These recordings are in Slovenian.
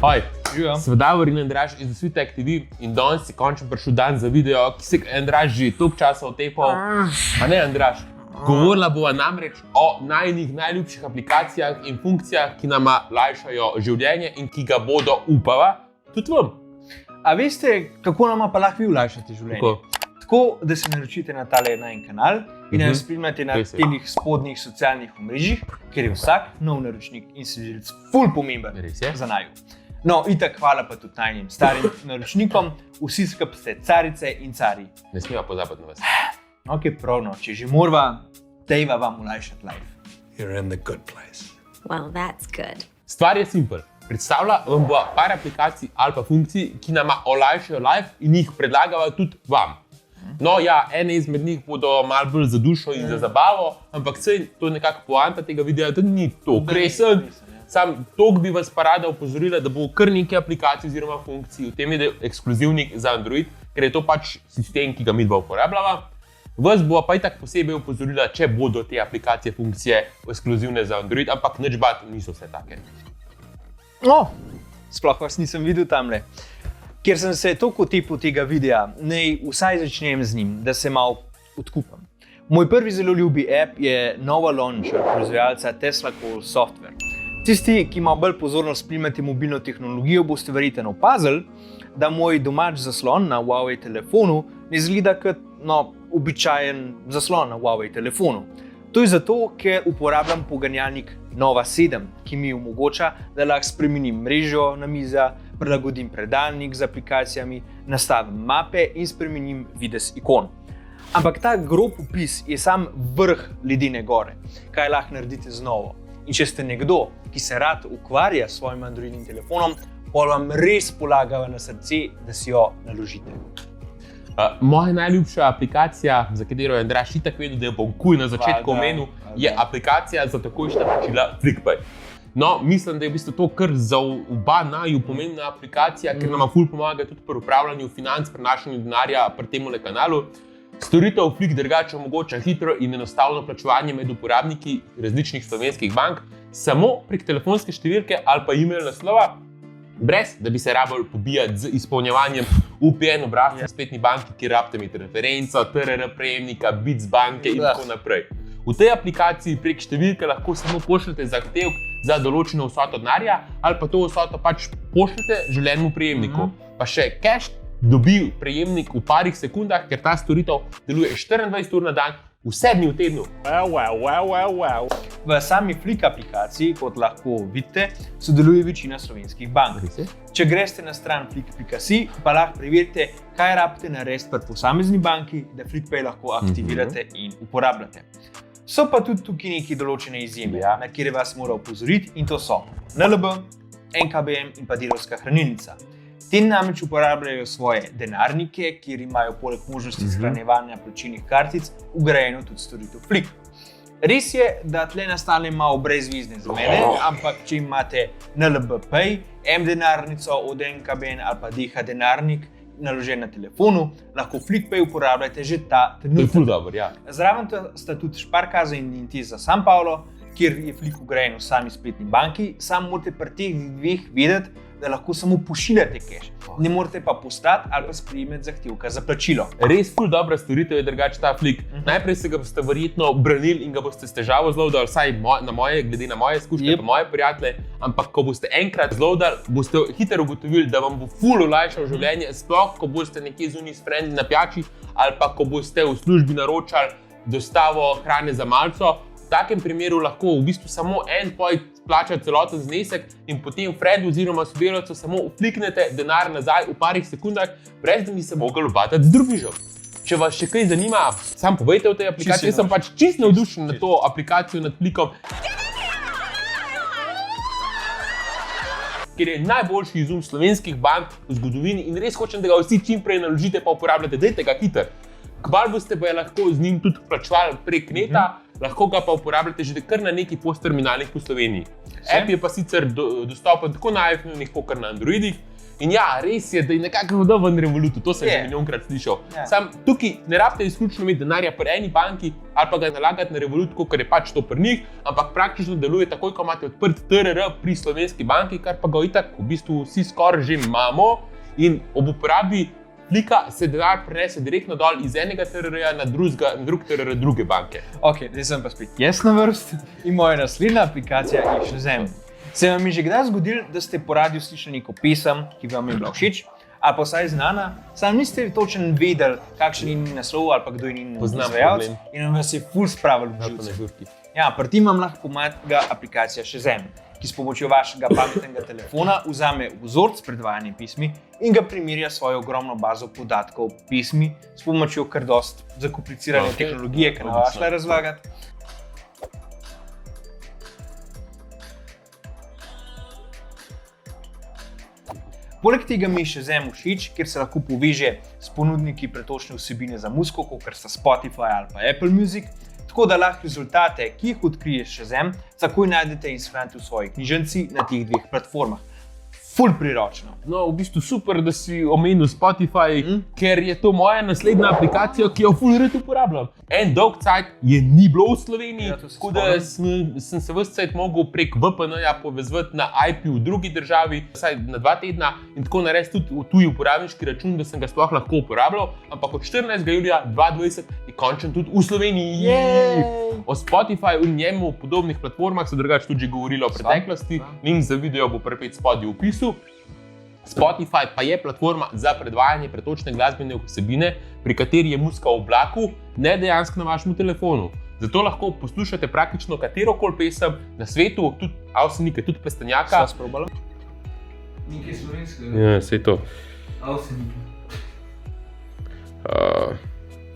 Hoj, Svedavar in Andraž iz Svitek TV in danes je končno prišel dan za video, ki se Andraž že toliko časa otepal. A ne, Andraž? Govorila bova namreč o najljubših aplikacijah in funkcijah, ki nama lajšajo življenje in ki ga bodo, upava, tudi vam. A veste, kako nama pa lahko vi olajšate življenje? Tako, da se naročite na tale najin kanal in nas spremljate na teh spodnjih socialnih omrežjih, ker je vsak nov naročnik in sledilec ful pomemben za naju. No, itak hvala pa tudi najnim starim naročnikom, vsi skupaj ste carice in cari. Ne smeva pozabiti na vas. Ok, pravno, če že morava, dejva vam olajšati life. You're in the good place. Well, that's good. Stvar je simpel. Predstavlja vam bo par aplikacij ali pa funkcij, ki nama olajšajo life in jih predlagava tudi vam. No ja, ene izmed njih bodo malo bolj za dušo in za zabavo, ampak saj to je nekako poanta tega videa, da ni to resen. Sam toliko bi vas pa rada opozorila, da bo kar nekaj aplikacij oziroma funkcij v tem videu ekskluzivnih za Android, ker je to pač sistem, ki ga midva uporabljava. Vas bo pa itak posebej opozorila, če bodo te aplikacije, funkcije ekskluzivne za Android, ampak nič bat niso vse take. No, sploh vas nisem videl tamle. Ker sem se toliko otepal tega videa, naj vsaj začnem z njim, da se malo odkupam. Moj prvi zelo ljubi app je nova launcher proizvajalca Tesla Call Software. Tisti, ki malo bolj pozorno spremljate mobilno tehnologijo, boste verjetno opazili, da moj domač zaslon na Huawei telefonu ne izgleda kot običajen zaslon na Huawei telefonu. To je zato, ker uporabljam poganjalnik Nova 7, ki mi omogoča, da lahko spremenim mrežo na miza, prilagodim predalnik z aplikacijami, nastavim mape in spremenim videz ikon. Ampak ta grob opis je sam vrh ledene gore, kaj lahko naredite z novo. In če ste nekdo, ki se rad ukvarja s svojim Androidnim telefonom, pol vam res polagava na srce, da si jo naložite. Moja najljubša aplikacija, za katero je Andraž itak vedel, da jo bom kuj na začetku omenil, je aplikacija za takojšnja plačila FlickPay. No, mislim, da je v bistvu to kar za oba naju pomembna aplikacija, ker nama ful pomaga tudi pri upravljanju financ, prenašanju denarja pri temule kanalu. Storitev Flick drugače omogoča hitro in enostavno plačevanje med uporabniki različnih slovenskih bank samo prek telefonske številke ali pa e-mail naslova, brez da bi se rabili pobijati z izpolnjevanjem VPN obrazca v spletni banki, kjer rabite imeti referenco, TRR prejemnika, BIC banke in tako naprej. V tej aplikaciji prek številke lahko samo pošljete zahtevek za določeno vsoto denarja ali pa to vsoto pač pošljete želenemu prejemniku. Pa še cash dobi prejemnik v parih sekundah, ker ta storitev deluje 24 ur na dan, 7 dni v tednu. V sami Flick aplikaciji, kot lahko vidite, sodeluje večina slovenskih bank. Če greste na stran flick.si, pa lahko preverite, kaj rabite narediti pri posamezni banki, da FlickPay lahko aktivirate in uporabljate. So pa tudi tukaj neki določene izjeme, na kjer vas mora opozoriti, in to so NLB, NKBM in pa Delavska hranilnica. Te namreč uporabljajo svoje denarnike, kjer imajo poleg možnosti shranjevanja plačilnih kartic vgrajeno tudi storitev Flick. Res je, da tle nastane malo brezvezne za mene, ampak če imate NLB Pay, M-denarnico od NKBN ali pa DH denarnik naložen na telefonu, lahko FlickPay uporabljate že ta trenutek. To je ful dobro, ja. Zraven sta tudi Sparkaza in Intesa San Paolo, kjer je Flick vgrajen v sami spletni banki, samo morate pri teh dveh vedeti, da lahko samo pošiljate cash. Ne morate pa postati ali pa sprejemati zahtevka za plačilo. Res ful dobra storitev je drugače ta Flick. Najprej se ga boste verjetno branili in ga boste s težavo zloadali, vsaj glede na moje izkušnje pa moje prijatelje, ampak ko boste enkrat zloadali, boste hitro ugotovili, da vam bo ful olajšal življenje, sploh ko boste nekje zunaj s frendi na pijači ali pa ko boste v službi naročali dostavo hrane za malico. V takem primeru lahko v bistvu samo en plača celoten znesek in potem Fredu oziroma sodelavcu samo fliknete denar nazaj v parih sekundah, brez da bi se mogli obadati z drobižem. Če vas še kaj zanima, sam povejte o tej aplikaciji. Jaz sem pač čisto navdušen na to aplikacijo nad Flickom, ker je najboljši izum slovenskih bank v zgodovini in res hočem, da ga vsi čim prej naložite pa uporabljate, dajte ga hiter. Kmalu boste pa lahko z njim tudi plačevali prek neta, lahko ga pa uporabljate že kar na nekih POS terminalih po Sloveniji. App je pa sicer dostopen tako na iPhone-ih, kot na Androidih. In ja, res je, da je nekako podoben Revolutu, to sem že milijonkrat slišal. Sam tukaj ne rabite izključno imeti denarja pri eni banki ali pa ga nalagati na Revolut, ker je pač to pri njih, ampak praktično deluje takoj, ko imate odprt TRR pri slovenski banki, kar pa ga itak v bistvu vsi skoraj že imamo in ob uporabi Flika se denar prenese direktno dol iz enega TRR-ja na drug TRR druge banke. Ok, zdaj sem pa spet jaz na vrsti in moja naslednja aplikacija je Shazam. Se vam je že kdaj zgodilo, da ste po radiju slišali neko pesem, ki vam je bila všeč, ali pa vsaj znana, sam niste točno vedeli, kakšen je njen naslov ali pa kdo je njen izvajalec in vas je ful spravil v živce. Ja, pri tem vam lahko pomaga aplikacija Shazam, ki s pomočjo vašega pametnega telefona vzame vzorec predvajanja pismi in ga primerja s svojo ogromno bazo podatkov pismi s pomočjo kar dost zakomplicirane tehnologije, ki ne vašla razlagati. Poleg tega mi je Shazam všeč, ker se lahko poveže s ponudniki pretočne vsebine za muziko, kot sta Spotify ali pa Apple Music, tako da lahko rezultate, ki jih odkrije Shazam, takoj najdete in shranite v svoji knjižnici na teh dveh platformah. Ful priročno. No, v bistvu super, da si omenil Spotify, ker je to moja naslednja aplikacija, ki jo ful rad uporabljam. En dolg cajt je ni bilo v Sloveniji, tako da sem se ves cajt mogel prek VPN-ja povezati na IP v drugi državi, vsaj na 2 tedna in tako narediti tudi tuji uporabniški račun, da sem ga sploh lahko uporabljal, ampak od 14. julija 2020 je končen tudi v Sloveniji. O Spotify in njemu podobnih platformah so drugače tudi že govorili v preteklosti, link za video bo pripet spodaj v opisu. Spotify pa je platforma za predvajanje pretočne glasbene vsebine, pri kateri je muzika v oblaku, ne dejansko na vašem telefonu. Zato lahko poslušate praktično katerokoli pesem na svetu, tudi Avsenike, tudi Pestanjaka. Sva sprobala? Nekaj slovenskega. Ja, sej to. Avsenike.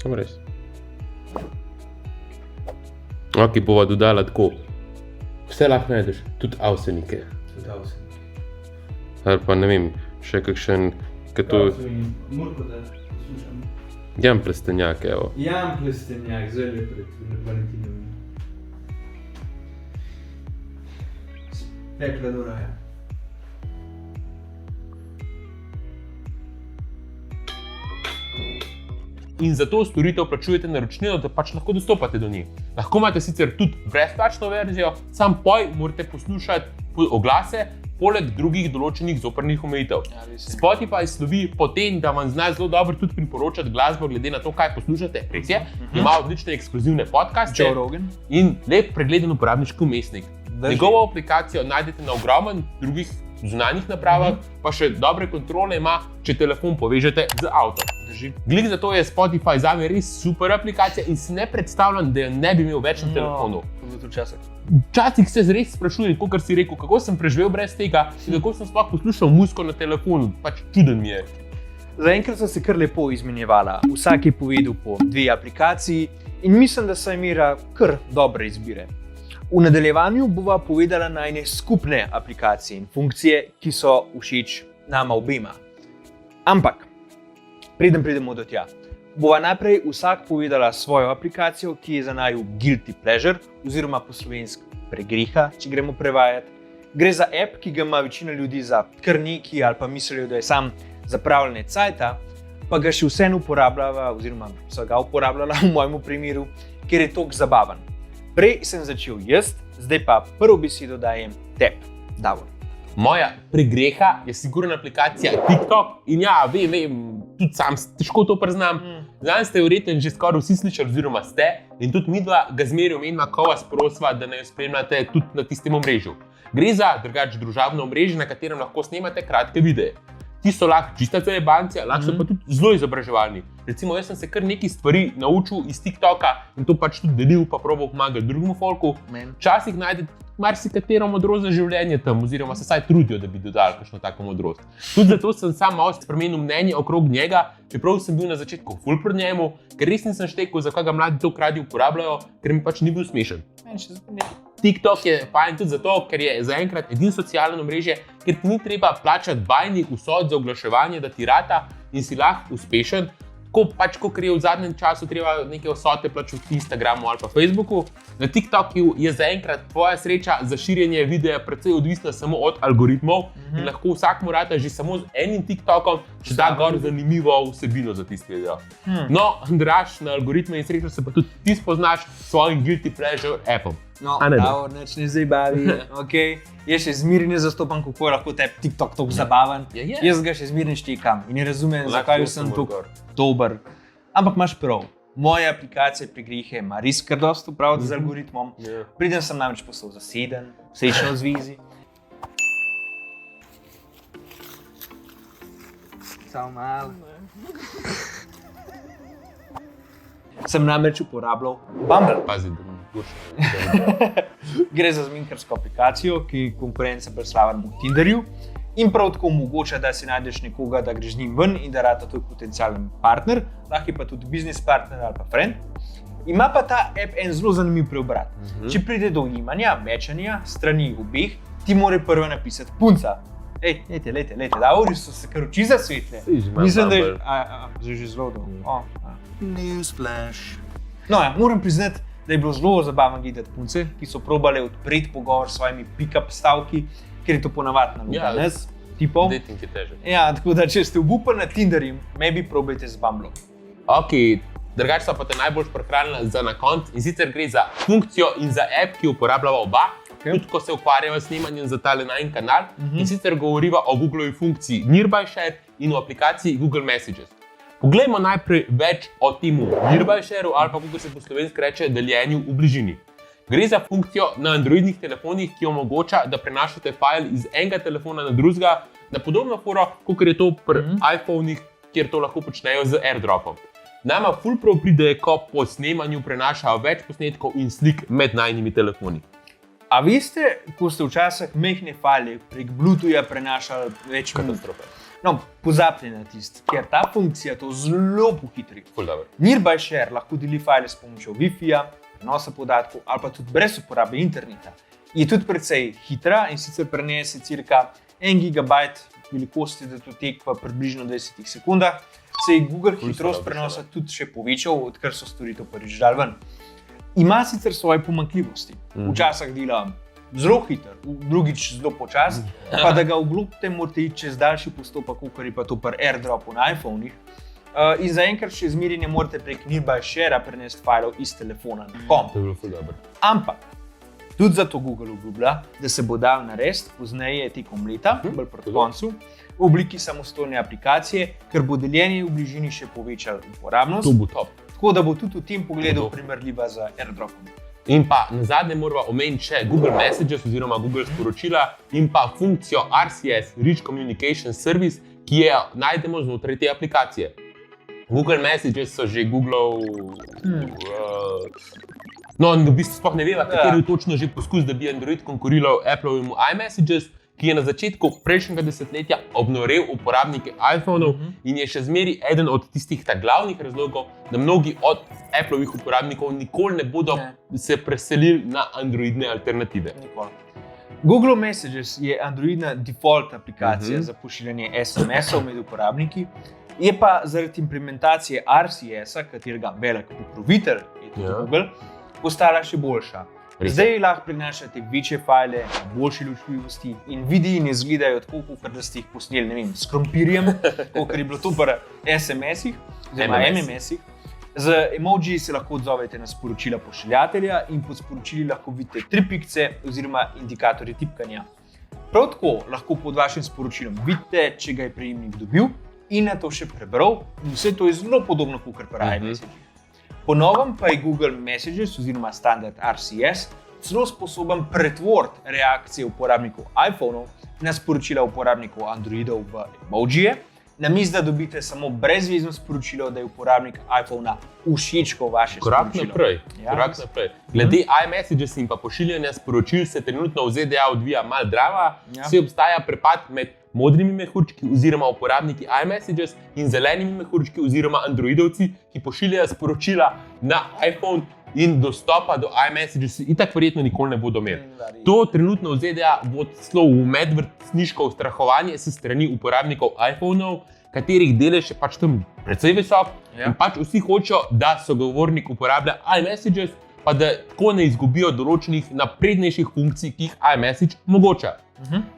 Samo res. Ok, bova dodala tako. Vse lahko najdeš, tudi Avsenike. Tudi Avsenike. Ali pa ne vem, še kakšen, Murko, da poslušam. Jan Plestenjak, evo. Jan Plestenjak, zelo pred Valentinovim. Pekla do raja. In za to storitev plačujete naročnino, da pač lahko dostopate do nje. Lahko imate sicer tudi brezplačno verzijo, sam poj morate poslušati oglase, poleg drugih določenih zoprnih omejitev. Spotify slovi po tem, da vam zna zelo dobro tudi priporočati glasbo glede na to, kaj poslušate. Res je, ima odlične ekskluzivne podcaste Joe Rogan in lep pregleden uporabniški vmesnik. Njegovo aplikacijo najdete na ogromno drugih zunanjih napravah, pa še dobre kontrole ima, če telefon povežete z avtom. Glede za to je Spotify zame res super aplikacija in si ne predstavljam, da jo ne bi imel več na telefonu. Včasih se res sprašujem, kot si rekel, kako sem preživel brez tega in kako sem sploh poslušal muziko na telefonu, pač čuden mi je. Zaenkrat sem se kar lepo izmenjevala, vsak je povedal po 2 aplikaciji in mislim, da so imela kar dobre izbire. V nadaljevanju bova povedala najne skupne aplikacije in funkcije, ki so všeč nama obema. Ampak, preden pridemo do tja, bova najprej vsak povedala svojo aplikacijo, ki je za naju guilty pleasure, oziroma po slovensko pregreha, če gremo prevajati. Gre za app, ki ga ima večina ljudi za kar neki ali pa mislijo, da je sam zapravljanje cajta, pa ga še vseeno uporabljava, oziroma so ga uporabljala v mojem primeru, ker je toliko zabaven. Prej sem začel jaz, zdaj pa prvo besedo dajem tebi, Davor. Moja pregreha je sigurna aplikacija TikTok in ja, vem, tudi sam težko to priznam. Danes ste verjetno že skoraj vsi slišali, oziroma ste, in tudi midva ga zmeraj omenjava, ko vas prosva, da naj jo spremljate tudi na tistem omrežju. Gre za drugače družabno omrežje, na katerem lahko snemate kratke videe. Ti so lahko čista zajebanci, lahko so pa tudi zelo izobraževalni. Recimo, jaz sem se kar nekaj stvari naučil iz TikToka in to pač tudi delil, pa probal pomagati drugemu folku. Včasih najdete marsikatero modrost za življenje tam, oziroma se vsaj trudijo, da bi dodali kakšno tako modrost. Tudi zato sem sam malo spremenil mnenje okrog njega, čeprav sem bil na začetku ful pri njemu, ker res nisem štekal, zakaj ga mladi toliko radi uporabljajo, ker mi pač ni bil smešen. TikTok je fajn tudi zato, ker je zaenkrat edino socialno omrežje, ker ti ni treba plačati bajnih vsot za oglaševanje, da ti rata in si lahko uspešen, tako pač, kot je v zadnjem času treba neke vsote plačati v Instagramu ali pa Facebooku. Na TikToku je zaenkrat tvoja sreča za širjenje videa precej odvisna samo od algoritmov in lahko vsak morata že samo z enim TikTokom še da gor zanimivo vsebino za tisti video. No, Andraž, na algoritme in srečo se pa tudi ti spoznaš s svojim guilty pleasure appom. No, A ne, da? davor, neč ne zabavi, okej. Jaz še zmeraj ne zastopam, kako je lahko te TikTok tako zabaven. Je. Jaz ga še zmeraj štekam in ne razumem, zakaj Lahko sem sem tako gor. dober. Ampak imaš prav, moja aplikacija pri grehe ima res kar dosti upraviti z algoritmom. Ja. Pridem sem namreč postal zaseden, srečno v zvezi. Samo malo. Sem namreč uporabljal Bumble. Pazi, da mi kurša. Gre za zminkarsko aplikacijo, ki konkurence preslava na Tinderju in prav tako omogoča, da si najdeš nekoga, da greš z njim ven in da rata tvoj potencialen partner, lahko je pa tudi biznis partner ali pa friend. Ima pa ta app en zelo zanimiv preobrat. Če pride do ujemanja, mečanja strani obeh, ti mora prva napisati punca. Lejte, davori so se kar oči zasvetle. Saj že imam Mislim, da je Bumble. že zelo dobro. Newsflash. No ja, moram priznati, da je bilo zelo zabavno gledati punce, ki so probale odpreti pogovor s svojimi pick-up stavki, ker je to ponavadi naloga Ja. nas, tipov. Dating je težek. Ja, tako da če ste obupani na Tinderju, maybe probajte z Bumblom. Ok, drugače so pa te najbolj prehranila za na konc in sicer gre za funkcijo in za app, ki uporabljava oba. Tudi ko se ukvarjava s snemanjem za tale najin kanal. In sicer govoriva o Googlovi funkciji Nearby Share in o aplikaciji Google Messages. Poglejmo najprej več o temu Nearby Shareu ali pa kako se po slovenski reče deljenju v bližini. Gre za funkcijo na androidnih telefonih, ki omogoča, da prenašate file iz enega telefona na drugega na podobno foro, kot je to pri iPhonih, kjer to lahko počnejo z AirDropom. Nama ful prav pride, ko po snemanju prenašajo več posnetkov in slik med najnimi telefoni. A veste, ko ste včasih mehne file prek Bluetootha prenašali več minut? Katastrofa. No, pozabite na tisto, ker ta funkcija to zelo pohitri. Ful dobro. Nearby Share lahko deli file s pomočjo Wi-Fi-ja, prenosa podatkov ali pa tudi brez uporabe interneta. Je tudi precej hitra in sicer prenese cirka 1 GB velikosti datotek v približno 20 sekundah. Se je Google hitrost prenosa tudi še povečal, odkar so storitev prvič dali ven. Ima sicer svoje pomanjkljivosti. Včasih dela zelo hiter, drugič zelo počas, pa da ga vglobite, morate iti čez daljši postopek, kot je pa to pri AirDropu na iPhonih. In zaenkrat še zmeraj ne morete prek Nearby Share prenesti filev iz telefona na komp. To je bilo ful dobro. Ampak tudi zato Google obljublja, da se bo dal narediti pozneje tekom leta, bolj proti koncu, v obliki samostojne aplikacije, ker bo deljenje v bližini še povečalo uporabnost. To bo top. Tako da bo tudi v tem pogledu primerljiva z AirDropom. In pa nazadnje moramo omeniti še Google Messages oziroma Google sporočila in pa funkcijo RCS, Rich Communication Service, ki je najdemo znotraj te aplikacije. Google Messages so že Googlov... No, v bistvu sploh ne veva, kateri je točno že poskus, da bi Android konkuriral Appleovemu iMessages, ki je na začetku prejšnjega desetletja obnorel uporabnike iPhonov in je še zmeraj eden od tistih glavnih razlogov, da mnogi od Appleovih uporabnikov nikoli ne bodo se preselili na androidne alternative. Nikoli. Google Messages je androidna default aplikacija za pošiljanje SMS-ov med uporabniki, je pa zaradi implementacije RCS-a, katerega velik pokrovitelj je tudi Google, postala še boljša. Zdaj lahko prenašate večje file, boljše ločljivosti in videi ne izgledajo tako, kot da ste jih posneli, ne vem, s krompirjem, kot je bilo to pri SMS-ih, oziroma MMS-ih. Z emoji se lahko odzovete na sporočila pošiljatelja in pod sporočili lahko vidite 3 pikce oziroma indikatorje tipkanja. Prav tako lahko pod vašim sporočilom vidite, če ga je prejemnik dobil in na to še prebral, in vse to je zelo podobno kot pri iMessagih. Po novem pa je Google Messages oziroma standard RCS celo sposoben pretvoriti reakcije uporabnikov iPhonov na sporočila uporabnikov Androidov v emojije, namesto da dobite samo brezvezno sporočilo, da je uporabnik iPhona všečkal vaše sporočilo. Korak naprej. Glede iMessages in pa pošiljanja sporočil se trenutno v ZDA odvija malo drama, saj obstaja prepad med modrimi mehurčki oziroma uporabniki iMessages in zelenimi mehurčki oziroma androidovci, ki pošiljajo sporočila na iPhone in dostopa do iMessages itak verjetno nikoli ne bodo imeli. To trenutno v ZDA vodi celo v medvrstniško ustrahovanje s strani uporabnikov iPhonov, katerih delež je pač tam precej visok Ja. in pač vsi hočejo, da sogovornik uporablja iMessages, pa da tako ne izgubijo določenih naprednejših funkcij, ki jih iMessage omogoča.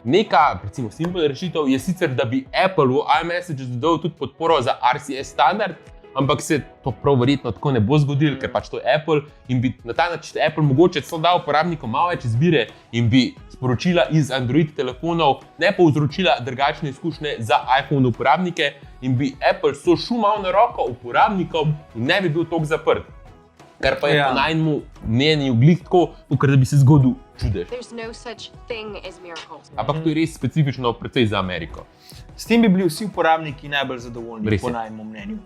Neka, recimo, simpel rešitev je sicer, da bi Apple v iMessages dodal tudi podporo za RCS standard, ampak se to prav verjetno tako ne bo zgodilo, ker pač to je Apple in bi na ta način Apple mogoče celo dal uporabnikom malo več izbire in bi sporočila iz Android telefonov ne povzročila drugačne izkušnje za iPhone uporabnike in bi Apple šel malo na roko uporabnikom in ne bi bil toliko zaprt. Kar pa je Ja. po najmu mnenju glih tako, kot da bi se zgodil čudež. There's no such thing as miracles. Ampak to je res specifično precej za Ameriko. S tem bi bili vsi uporabniki najbolj zadovoljni, Res po je. najmem mnenju.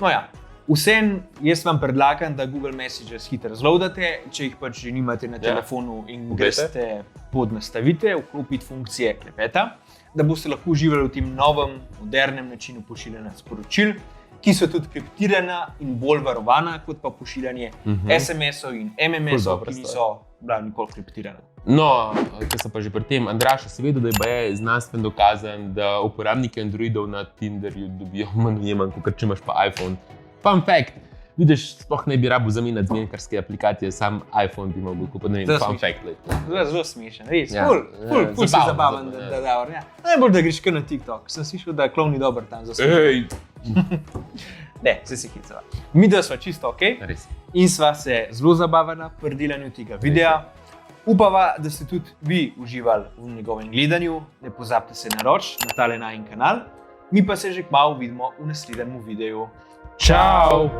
No ja, vseeno jaz vam predlagam, da Google Messages hitro zloadate, če jih pač že nimate na telefonu in Vgrajte. greste pod nastavite, vklopiti funkcije klepeta, da boste lahko uživali v tem novem, modernem načinu pošiljanja sporočil, ki so tudi kriptirana in bolj varovana, kot pa pošiljanje SMS-ov in Ful MMS-ov, dobra ki stvar. niso bila nikoli kriptirana. No, če sem pa že pri tem, Andraš, si vedel, da je baje znanstveno dokazan, da uporabniki Androidov na Tinderju dobijo manj ujemanj, kot če imaš pa iPhone. Fun fact, vidiš, sploh ne bi rabil zamenjati zmenkarske aplikacije, sam iPhone bi mogel kupiti, ne vem, To je fun smešno. fact. Lej. Zelo smešen, res. Ja. Ful si Zabavno, zabaven, zabavno, da Davor. Ja. Najbolj, da greš kar na TikTok. Sem slišal, da je klon dober tam za vse. Ej, Ne, se si hicava. Mi da sva čisto ok res. in sva se zelo zabavana pri delanju tega videa. Upava, da ste tudi vi uživali v njegovem gledanju. Ne pozabite se naročiti na tale najin kanal. Mi pa se že kmalu vidimo v naslednjem videu. Čau!